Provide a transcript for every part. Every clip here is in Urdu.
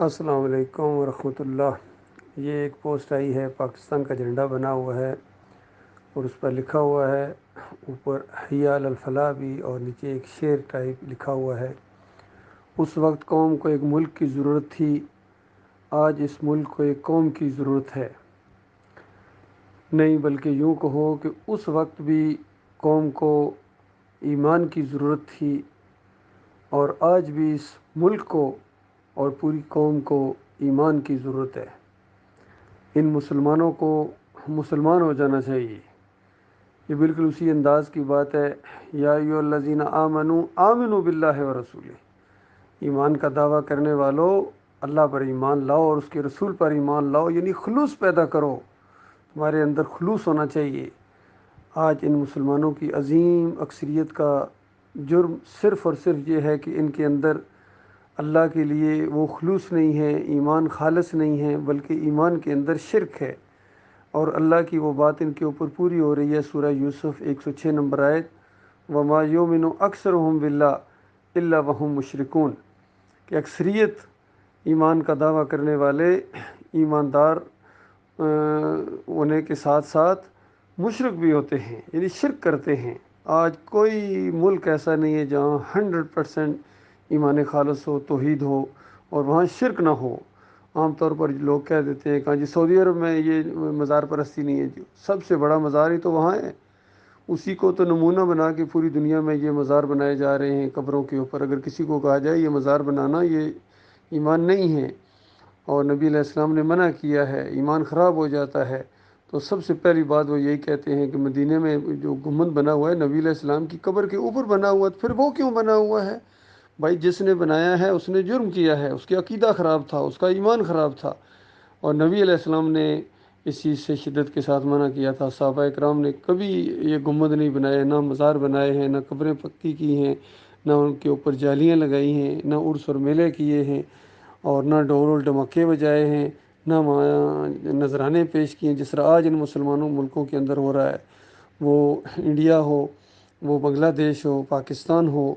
السلام علیکم ورحمۃ اللہ۔ یہ ایک پوسٹ آئی ہے، پاکستان کا جھنڈا بنا ہوا ہے اور اس پر لکھا ہوا ہے، اوپر حی علی الفلاح بھی اور نیچے ایک شعر ٹائپ لکھا ہوا ہے۔ اس وقت قوم کو ایک ملک کی ضرورت تھی، آج اس ملک کو ایک قوم کی ضرورت ہے۔ نہیں بلکہ یوں کہو کہ اس وقت بھی قوم کو ایمان کی ضرورت تھی اور آج بھی اس ملک کو اور پوری قوم کو ایمان کی ضرورت ہے۔ ان مسلمانوں کو مسلمان ہو جانا چاہیے۔ یہ بالکل اسی انداز کی بات ہے، یا ایھا الذین آمنوا آمنوا باللہ ورسولہ۔ ایمان کا دعویٰ کرنے والوں، اللہ پر ایمان لاؤ اور اس کے رسول پر ایمان لاؤ، یعنی خلوص پیدا کرو، تمہارے اندر خلوص ہونا چاہیے۔ آج ان مسلمانوں کی عظیم اکثریت کا جرم صرف اور صرف یہ ہے کہ ان کے اندر اللہ کے لیے وہ خلوص نہیں ہے، ایمان خالص نہیں ہے، بلکہ ایمان کے اندر شرک ہے، اور اللہ کی وہ بات ان کے اوپر پوری ہو رہی ہے۔ سورہ یوسف 106 نمبر آیت، وَمَا يُؤْمِنُ أَكْثَرُهُم بِاللَّهِ إِلَّا وَهُم مُشْرِكُونَ، کہ اکثریت ایمان کا دعویٰ کرنے والے ایماندار ہونے کے ساتھ ساتھ مشرک بھی ہوتے ہیں، یعنی شرک کرتے ہیں۔ آج کوئی ملک ایسا نہیں ہے جہاں 100% ایمان خالص ہو، توحید ہو اور وہاں شرک نہ ہو۔ عام طور پر لوگ کہہ دیتے ہیں کہ جی سعودی عرب میں یہ مزار پرستی نہیں ہے، جو سب سے بڑا مزار ہی تو وہاں ہے، اسی کو تو نمونہ بنا کے پوری دنیا میں یہ مزار بنائے جا رہے ہیں قبروں کے اوپر۔ اگر کسی کو کہا جائے یہ مزار بنانا یہ ایمان نہیں ہے اور نبی علیہ السلام نے منع کیا ہے، ایمان خراب ہو جاتا ہے، تو سب سے پہلی بات وہ یہی کہتے ہیں کہ مدینے میں جو گنبد بنا ہوا ہے نبی علیہ السلام کی قبر کے اوپر بنا ہوا ہے، پھر وہ کیوں بنا ہوا ہے؟ بھائی جس نے بنایا ہے اس نے جرم کیا ہے، اس کی عقیدہ خراب تھا، اس کا ایمان خراب تھا، اور نبی علیہ السلام نے اس چیز سے شدت کے ساتھ منع کیا تھا۔ صحابہ اکرام نے کبھی یہ گنبد نہیں بنائے، نہ مزار بنائے ہیں، نہ قبریں پکی کی ہیں، نہ ان کے اوپر جالیاں لگائی ہیں، نہ عرس اور میلے کیے ہیں، اور نہ ڈول ڈمکے بجائے ہیں، نہ نذرانے پیش کیے، جس طرح آج ان مسلمانوں ملکوں کے اندر ہو رہا ہے، وہ انڈیا ہو، وہ بنگلہ دیش ہو، پاکستان ہو،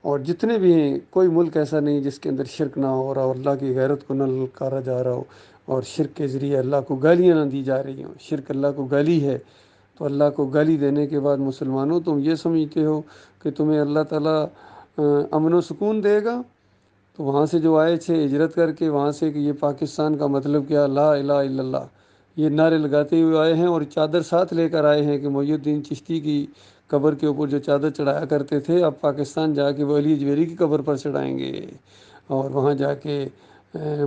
اور جتنے بھی ہیں، کوئی ملک ایسا نہیں جس کے اندر شرک نہ ہو رہا اور اللہ کی غیرت کو نہ للکارا جا رہا ہو، اور شرک کے ذریعے اللہ کو گالیاں نہ دی جا رہی ہوں۔ شرک اللہ کو گالی ہے، تو اللہ کو گالی دینے کے بعد مسلمانوں تم یہ سمجھتے ہو کہ تمہیں اللہ تعالیٰ امن و سکون دے گا؟ تو وہاں سے جو آئے تھے ہجرت کر کے وہاں سے، کہ یہ پاکستان کا مطلب کیا، لا الہ الا اللہ، یہ نعرے لگاتے ہوئے آئے ہیں، اور چادر ساتھ لے کر آئے ہیں کہ محی الدین چشتی کی قبر کے اوپر جو چادر چڑھایا کرتے تھے، اب پاکستان جا کے وہ علی اجمیری کی قبر پر چڑھائیں گے، اور وہاں جا کے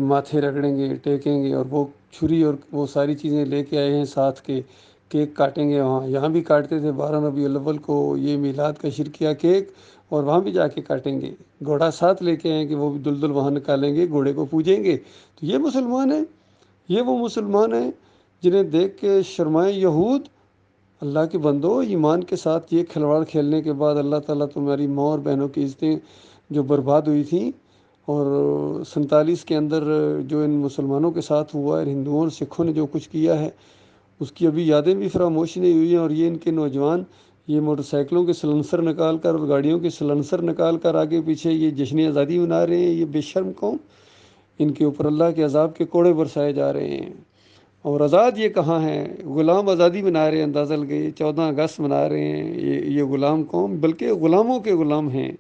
ماتھے رگڑیں گے، ٹیکیں گے، اور وہ چھری اور وہ ساری چیزیں لے کے آئے ہیں ساتھ کے، کیک کاٹیں گے وہاں، یہاں بھی کاٹتے تھے 12 ربیع الاول کو یہ میلاد کا شرکیہ کیک، اور وہاں بھی جا کے کاٹیں گے، گھوڑا ساتھ لے کے آئیں کہ وہ بھی دلدل وہاں نکالیں گے، گھوڑے کو پوجیں گے۔ تو یہ مسلمان ہیں، یہ وہ مسلمان ہیں جنہیں دیکھ کے شرمائے یہود۔ اللہ کے بندو، ایمان کے ساتھ یہ کھلواڑ کھیلنے کے بعد اللہ تعالیٰ تمہاری ماں اور بہنوں کی عزتیں جو برباد ہوئی تھیں، اور 47 کے اندر جو ان مسلمانوں کے ساتھ ہوا ہے، ہندوؤں اور سکھوں نے جو کچھ کیا ہے، اس کی ابھی یادیں بھی فراموش نہیں ہوئی ہیں، اور یہ ان کے نوجوان یہ موٹر سائیکلوں کے سلنسر نکال کر اور گاڑیوں کے سلنسر نکال کر آگے پیچھے یہ جشن آزادی منا رہے ہیں۔ یہ بے شرم قوم، ان کے اوپر اللہ کے عذاب کے کوڑے برسائے جا رہے ہیں، اور آزاد یہ کہاں ہیں؟ غلام آزادی منا رہے ہیں، اندازہ لگے 14 اگست منا رہے ہیں۔ یہ غلام قوم، بلکہ غلاموں کے غلام ہیں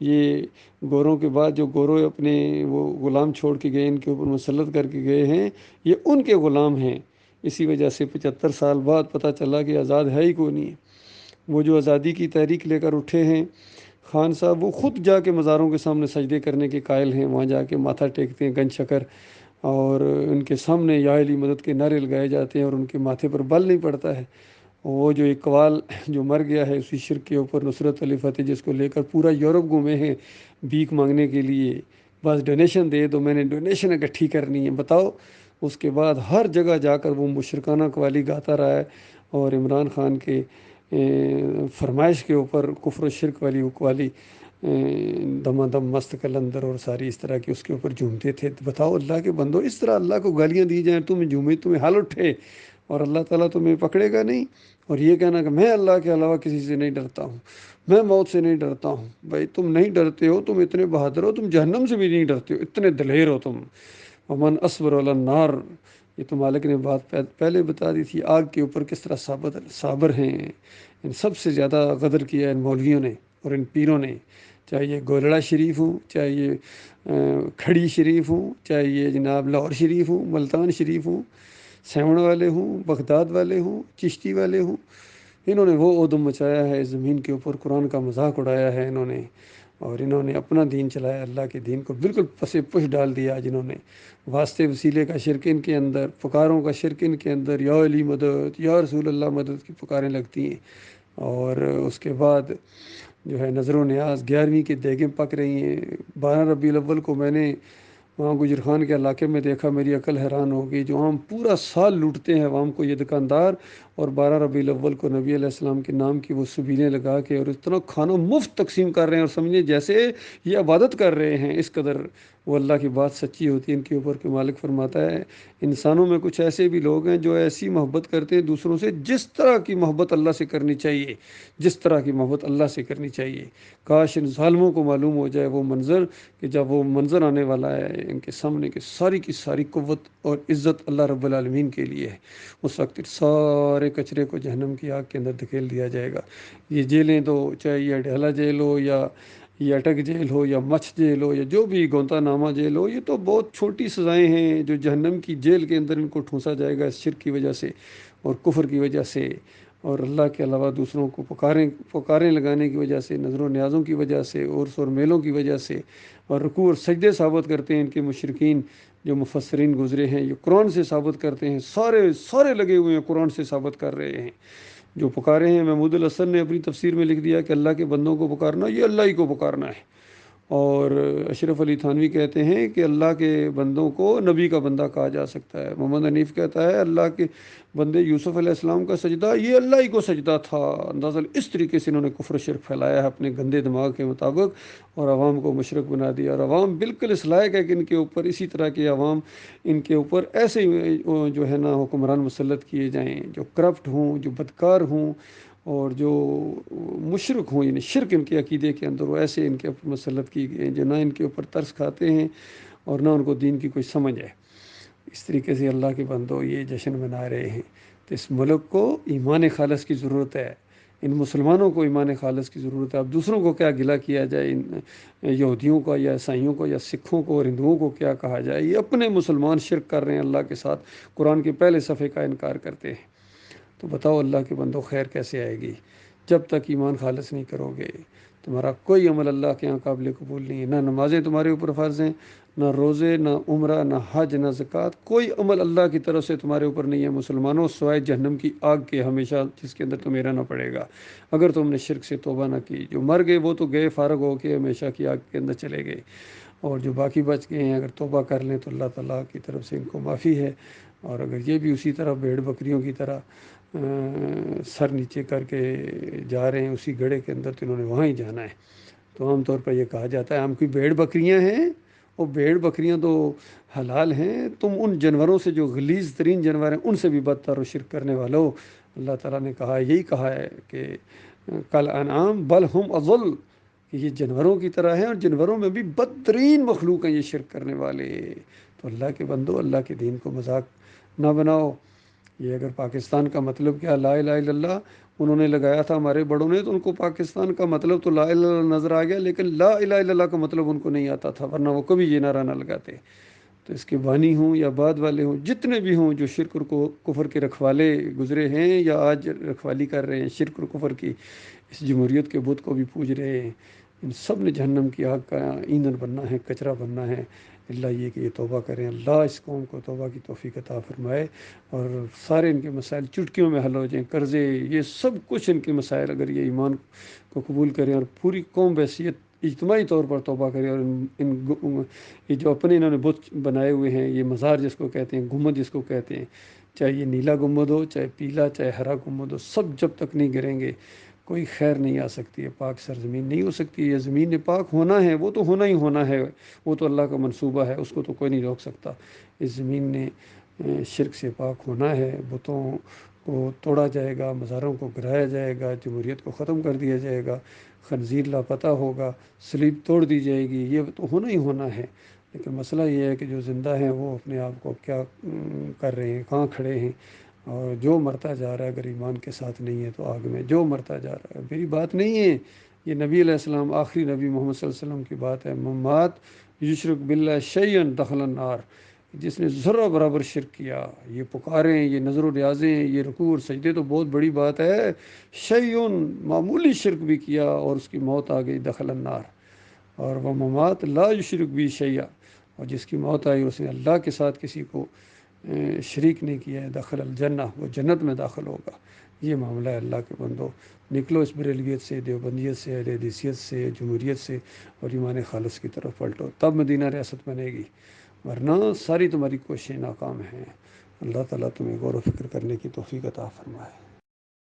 یہ، گوروں کے بعد جو گوروں اپنے وہ غلام چھوڑ کے گئے، ان کے اوپر مسلط کر کے گئے ہیں، یہ ان کے غلام ہیں۔ اسی وجہ سے 75 سال بعد پتہ چلا کہ آزاد ہے ہی کوئی نہیں۔ وہ جو آزادی کی تحریک لے کر اٹھے ہیں خان صاحب، وہ خود جا کے مزاروں کے سامنے سجدے کرنے کے قائل ہیں، وہاں جا کے ماتھا ٹیکتے ہیں گنج شکر، اور ان کے سامنے یا علی مدد کے نعرے لگائے جاتے ہیں، اور ان کے ماتھے پر بل نہیں پڑتا ہے۔ وہ جو اقبال جو مر گیا ہے اسی شرک کے اوپر، نصرت علی فتح، جس کو لے کر پورا یورپ گھومے ہیں بھیک مانگنے کے لیے، بس ڈونیشن دے دو، میں نے ڈونیشن اکٹھی کرنی ہے، بتاؤ۔ اس کے بعد ہر جگہ جا کر وہ مشرکانہ قوالی گاتا رہا ہے، اور عمران خان کے فرمائش کے اوپر کفر و شرک والی قوالی، دما دم مست کلندر اور ساری اس طرح کی اس کے اوپر جھومتے تھے۔ بتاؤ اللہ کے بندو، اس طرح اللہ کو گالیاں دی جائیں، تمہیں جھومے، تمہیں حال اٹھے، اور اللہ تعالیٰ تمہیں پکڑے گا نہیں، اور یہ کہنا کہ میں اللہ کے علاوہ کسی سے نہیں ڈرتا ہوں، میں موت سے نہیں ڈرتا ہوں۔ بھائی تم نہیں ڈرتے ہو، تم اتنے بہادر ہو، تم جہنم سے بھی نہیں ڈرتے ہو، اتنے دلیر ہو تم، ومن اصبر علی النار، یہ تو مالک نے بات پہلے بتا دی تھی، آگ کے اوپر کس طرح صابر ہیں۔ ان سب سے زیادہ غدر کیا ان مولویوں نے اور ان پیروں نے، چاہے یہ گولڑا شریف ہوں، چاہے یہ کھڑی شریف ہوں، چاہے یہ جناب لاہور شریف ہوں، ملتان شریف ہوں، سیون والے ہوں، بغداد والے ہوں، چشتی والے ہوں، انہوں نے وہ ادم مچایا ہے زمین کے اوپر، قرآن کا مذاق اڑایا ہے انہوں نے، اور انہوں نے اپنا دین چلایا، اللہ کے دین کو بالکل پس پش ڈال دیا جنہوں نے۔ واسطے وسیلے کا شرک ان کے اندر، پکاروں کا شرک ان کے اندر، یا علی مدد، یا رسول اللہ مدد کی پکاریں لگتی ہیں، اور اس کے بعد جو ہے نظر و نیاز 11ویں کی دیگیں پک رہی ہیں۔ 12 ربیع الاول کو میں نے وہاں گجر خان کے علاقے میں دیکھا، میری عقل حیران ہو گئی، جو عام پورا سال لوٹتے ہیں عوام کو یہ دکاندار، اور 12 ربیع الاول کو نبی علیہ السلام کے نام کی وہ سبیلیں لگا کے اور اتنا کھانا مفت تقسیم کر رہے ہیں، اور سمجھے جیسے یہ عبادت کر رہے ہیں، اس قدر وہ اللہ کی بات سچی ہوتی ہے ان کے اوپر کہ مالک فرماتا ہے انسانوں میں کچھ ایسے بھی لوگ ہیں جو ایسی محبت کرتے ہیں دوسروں سے جس طرح کی محبت اللہ سے کرنی چاہیے، جس طرح کی محبت اللہ سے کرنی چاہیے۔ کاش ان ظالموں کو معلوم ہو جائے وہ منظر، کہ جب وہ منظر آنے والا ہے ان کے سامنے کہ ساری کی ساری قوت اور عزت اللہ رب العالمین کے لیے ہے، اس وقت سارے کچرے کو جہنم کی آگ کے اندر دھکیل دیا جائے گا۔ یہ جیلیں تو چاہے یہ ڈھیلا جیل ہو یا یہ اٹک جیل ہو یا مچھ جیل ہو یا جو بھی گونتا نامہ جیل ہو، یہ تو بہت چھوٹی سزائیں ہیں جو جہنم کی جیل کے اندر ان کو ٹھونسا جائے گا اس شرک کی وجہ سے اور کفر کی وجہ سے، اور اللہ کے علاوہ دوسروں کو پکاریں لگانے کی وجہ سے، نظر و نیازوں کی وجہ سے، عرس اور میلوں کی وجہ سے، اور رکوع اور سجدے ثابت کرتے ہیں ان کے مشرکین جو مفسرین گزرے ہیں، یہ قرآن سے ثابت کرتے ہیں، سارے لگے ہوئے ہیں قرآن سے ثابت کر رہے ہیں جو پکارے ہیں۔ محمود الحسن نے اپنی تفسیر میں لکھ دیا کہ اللہ کے بندوں کو پکارنا یہ اللہ ہی کو پکارنا ہے، اور اشرف علی تھانوی کہتے ہیں کہ اللہ کے بندوں کو نبی کا بندہ کہا جا سکتا ہے۔ محمد حنیف کہتا ہے اللہ کے بندے یوسف علیہ السلام کا سجدہ یہ اللہ ہی کو سجدہ تھا۔ اندازہ اس طریقے سے انہوں نے کفر و شرک پھیلایا ہے اپنے گندے دماغ کے مطابق، اور عوام کو مشرک بنا دیا، اور عوام بالکل اس لائق ہے کہ ان کے اوپر اسی طرح کے عوام ان کے اوپر ایسے جو ہے نا حکمران مسلط کیے جائیں جو کرپٹ ہوں، جو بدکار ہوں، اور جو مشرک ہوں، یعنی شرک ان کے عقیدے کے اندر، وہ ایسے ان کے اوپر مسلط کی گئے جو نہ ان کے اوپر ترس کھاتے ہیں اور نہ ان کو دین کی کوئی سمجھ ہے۔ اس طریقے سے اللہ کے بندوں یہ جشن منا رہے ہیں، تو اس ملک کو ایمان خالص کی ضرورت ہے، ان مسلمانوں کو ایمان خالص کی ضرورت ہے۔ اب دوسروں کو کیا گلہ کیا جائے، ان یہودیوں کا یا عیسائیوں کو یا سکھوں کو اور ہندوؤں کو کیا کہا جائے، یہ اپنے مسلمان شرک کر رہے ہیں اللہ کے ساتھ، قرآن کے پہلے صفحے کا انکار کرتے ہیں۔ تو بتاؤ اللہ کے بندوں خیر کیسے آئے گی؟ جب تک ایمان خالص نہیں کرو گے تمہارا کوئی عمل اللہ کے یہاں قابل قبول نہیں ہے، نہ نمازیں تمہارے اوپر فرض ہیں، نہ روزے، نہ عمرہ، نہ حج، نہ زکوٰۃ، کوئی عمل اللہ کی طرف سے تمہارے اوپر نہیں ہے مسلمانوں، سوائے جہنم کی آگ کے ہمیشہ، جس کے اندر تمہیں رہنا پڑے گا اگر تم نے شرک سے توبہ نہ کی۔ جو مر گئے وہ تو گئے فارغ ہو کے ہمیشہ کی آگ کے اندر چلے گئے، اور جو باقی بچ گئے ہیں اگر توبہ کر لیں تو اللہ تعالیٰ کی طرف سے ان کو معافی ہے، اور اگر یہ بھی اسی طرح بھیڑ بکریوں کی طرح سر نیچے کر کے جا رہے ہیں اسی گڑھے کے اندر، تو انہوں نے وہاں ہی جانا ہے۔ تو عام طور پر یہ کہا جاتا ہے ہم کوئی بھیڑ بکریاں ہیں، وہ بھیڑ بکریاں تو حلال ہیں، تم ان جانوروں سے جو غلیظ ترین جانور ہیں ان سے بھی بدتر و شرک کرنے والو۔ اللہ تعالیٰ نے کہا، یہی کہا ہے کہ کل انعام بل ہم اضل، کہ یہ جانوروں کی طرح ہیں اور جانوروں میں بھی بدترین مخلوق ہیں یہ شرک کرنے والے۔ تو اللہ کے بندو اللہ کے دین کو مذاق نہ بناؤ۔ یہ اگر پاکستان کا مطلب کیا لا الہ الا اللہ انہوں نے لگایا تھا ہمارے بڑوں نے، تو ان کو پاکستان کا مطلب تو لا الہ الا اللہ نظر آ گیا، لیکن لا الہ الا اللہ کا مطلب ان کو نہیں آتا تھا، ورنہ وہ کبھی یہ نعرہ نہ لگاتے۔ تو اس کے بانی ہوں یا بعد والے ہوں، جتنے بھی ہوں جو شرک اور کفر کے رکھوالے گزرے ہیں یا آج رکھوالی کر رہے ہیں شرک اور کفر کی، اس جمہوریت کے بت کو بھی پوج رہے ہیں، ان سب نے جہنم کی آگ کا ایندھن بننا ہے، کچرا بننا ہے۔ اللہ یہ کہ یہ توبہ کریں، اللہ اس قوم کو توبہ کی توفیق عطا فرمائے، اور سارے ان کے مسائل چٹکیوں میں حل ہو جائیں، قرضے یہ سب کچھ ان کے مسائل، اگر یہ ایمان کو قبول کریں اور پوری قوم بحیثیت اجتماعی طور پر توبہ کریں، اور یہ جو اپنے انہوں نے بت بنائے ہوئے ہیں، یہ مزار جس کو کہتے ہیں، گنبد جس کو کہتے ہیں، چاہے یہ نیلا گنبد ہو، چاہے پیلا، چاہے ہرا گنبد ہو، سب جب تک نہیں گریں گے کوئی خیر نہیں آ سکتی ہے، پاک سرزمین نہیں ہو سکتی۔ یہ زمین نے پاک ہونا ہے، وہ تو ہونا ہی ہونا ہے، وہ تو اللہ کا منصوبہ ہے، اس کو تو کوئی نہیں روک سکتا۔ اس زمین نے شرک سے پاک ہونا ہے، بتوں کو توڑا جائے گا، مزاروں کو گرایا جائے گا، جمہوریت کو ختم کر دیا جائے گا، خنزیر لاپتہ ہوگا، صلیب توڑ دی جائے گی، یہ تو ہونا ہی ہونا ہے۔ لیکن مسئلہ یہ ہے کہ جو زندہ ہیں وہ اپنے آپ کو کیا کر رہے ہیں، کہاں کھڑے ہیں، اور جو مرتا جا رہا ہے اگر ایمان کے ساتھ نہیں ہے تو آگ میں جو مرتا جا رہا ہے۔ میری بات نہیں ہے، یہ نبی علیہ السلام آخری نبی محمد صلی اللہ علیہ وسلم کی بات ہے، ممات یشرک باللہ شیئن دخل النار، جس نے ذرہ برابر شرک کیا، یہ پکاریں، یہ نظر و ریاضیں، یہ رکوع اور سجدے تو بہت بڑی بات ہے، شیئن معمولی شرک بھی کیا اور اس کی موت آ گئی، دخل النار۔ اور وہ ممات لا یشرک بھی شیئا، اور جس کی موت آئی اس نے اللہ کے ساتھ کسی کو شریک نہیں کیا ہے، دخل الجنہ، وہ جنت میں داخل ہوگا۔ یہ معاملہ ہے اللہ کے بندو، نکلو اس بریلویت سے، دیوبندیت سے، اہل حدیثیت سے، جمہوریت سے، اور ایمان خالص کی طرف پلٹو، تب مدینہ ریاست بنے گی، ورنہ ساری تمہاری کوششیں ناکام ہیں۔ اللہ تعالیٰ تمہیں غور و فکر کرنے کی توفیق عطا فرمائے۔